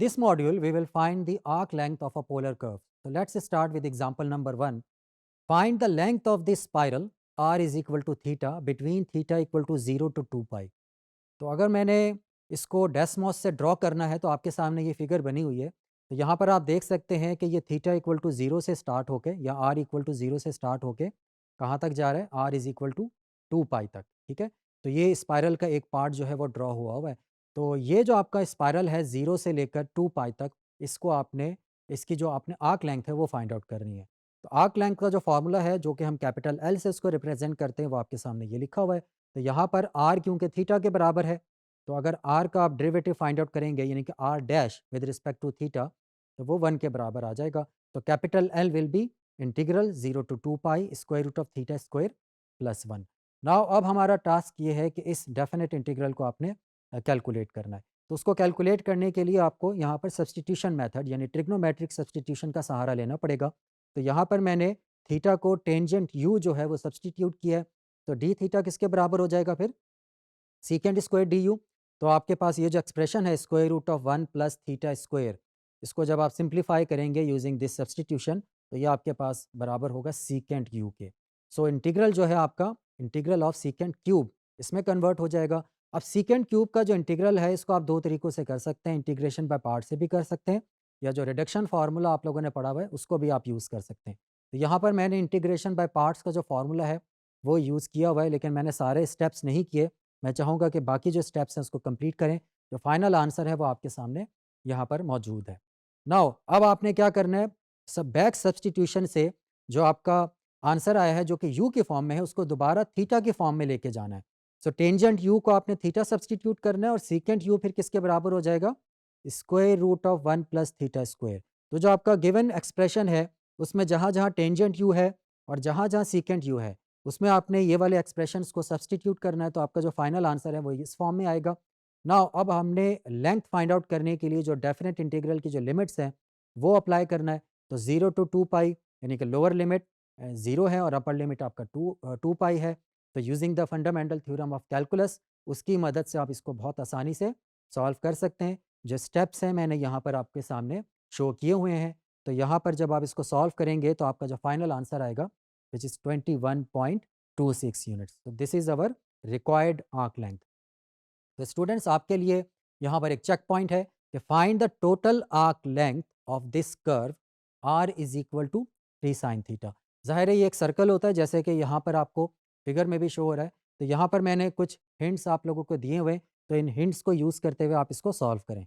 this module, we will find the arc length of a polar curve. So let's start with example number 1. Find the length of this spiral r is equal to theta between theta equal to 0 to 2 pi. तो अगर मैंने इसको Desmos से draw करना है तो आपके सामने ये फिगर बनी हुई है। तो यहाँ पर आप देख सकते हैं कि ये थीटा इक्वल टू 0 से स्टार्ट होके या r इक्वल टू 0 से स्टार्ट होके कहाँ तक जा रहा है, r इज़ इक्वल टू 2 पाई तक, ठीक है। तो ये स्पाइरल का एक पार्ट जो है वो ड्रॉ हुआ है। तो ये जो आपका स्पाइरल है 0 से लेकर 2 पाई तक, इसको आपने इसकी जो आपने आर्क लेंथ है वो फाइंड आउट करनी है। तो आर्क लेंथ का जो फार्मूला है जो कि हम कैपिटल एल से उसको रिप्रेजेंट करते हैं वो आपके सामने ये लिखा हुआ है। तो यहाँ पर r क्योंकि थीटा के बराबर है, तो अगर r का आप डेरिवेटिव फाइंड आउट करेंगे यानी कि r dash with respect to theta, तो वो 1 के बराबर आ जाएगा। तो capital L will be integral 0 to 2 pi square root of theta square plus 1। Now अब हमारा टास्क ये है कि इस डेफिनेट इंटीग्रल को आपने कैलकुलेट करना है। तो उसको कैलकुलेट करने के लिए आपको यहाँ पर सब्सटीट्यूशन मेथड यानी ट्रिग्नोमेट्रिक सब्सटीट्यूशन का सहारा लेना पड़ेगा। तो यहाँ पर मैंने थीटा को टेंजेंट u जो है वो सब्सटीट्यूट किया है। तो डी थीटा किसके बराबर हो जाएगा फिर, सीकेंड स्क्वायर डी यू। तो आपके पास ये जो एक्सप्रेशन है square root of 1 plus theta square, इसको जब आप सिंप्लीफाई करेंगे यूजिंग दिस सब्सटीट्यूशन, तो ये आपके पास बराबर होगा सीकेंट यू के। सो इंटीग्रल जो है आपका इंटीग्रल ऑफ सीकेंट क्यूब इसमें कन्वर्ट हो जाएगा। अब सीकेंट क्यूब का जो इंटीग्रल है इसको आप दो तरीक़ों से कर सकते हैं, इंटीग्रेशन बाय पार्ट से भी कर सकते हैं या जो रिडक्शन फार्मूला आप लोगों ने पढ़ा हुआ है उसको भी आप यूज़ कर सकते हैं। तो यहाँ पर मैंने इंटीग्रेशन बाय पार्ट्स का जो फार्मूला है वो यूज़ किया हुआ है, लेकिन मैंने सारे स्टेप्स नहीं किए। मैं चाहूँगा कि बाकी जो स्टेप्स हैं उसको कंप्लीट करें। जो फाइनल आंसर है वो आपके सामने यहाँ पर मौजूद है। नाउ अब आपने क्या करना है, सब बैक सब्सटीट्यूशन से जो आपका आंसर आया है जो कि u के फॉर्म में है उसको दोबारा थीटा के फॉर्म में लेके जाना है। सो टेंजेंट u को आपने थीटा सब्सटीट्यूट करना है और सीकेंट u फिर किसके बराबर हो जाएगा, square root of 1 plus theta square. तो जो आपका गिवन एक्सप्रेशन है उसमें जहाँ-जहाँ टेंजेंट u है और जहाँ-जहाँ सीकेंट u है उसमें आपने ये वाले एक्सप्रेशंस को सब्सटीट्यूट करना है। तो आपका जो फाइनल आंसर है वो इस फॉर्म में आएगा। नाउ अब हमने लेंथ फाइंड आउट करने के लिए जो डेफिनेट इंटीग्रल की जो लिमिट्स हैं वो अप्लाई करना है। तो 0 टू 2 पाई यानी कि लोअर लिमिट 0 है और अपर लिमिट आपका 2 पाई है। तो using the fundamental theorem of calculus उसकी मदद से आप इसको बहुत आसानी से सॉल्व कर सकते हैं। जो स्टेप्स हैं मैंने यहाँ पर आपके सामने शो किए हुए हैं। तो यहाँ पर जब आप इसको सॉल्व करेंगे तो आपका जो फाइनल आंसर आएगा which is 21.26 units. So this is our required arc length. तो स्टूडेंट्स आपके लिए यहाँ पर एक चेक पॉइंट है कि find the total arc length of this curve r is equal to 3 sine theta. ज़ाहिर है ये एक सर्कल होता है जैसे कि यहाँ पर आपको फिगर में भी शो हो रहा है। तो यहाँ पर मैंने कुछ हिंट्स आप लोगों को दिए हुए, तो इन हिंट्स को यूज़ करते हुए आप इसको सॉल्व करें।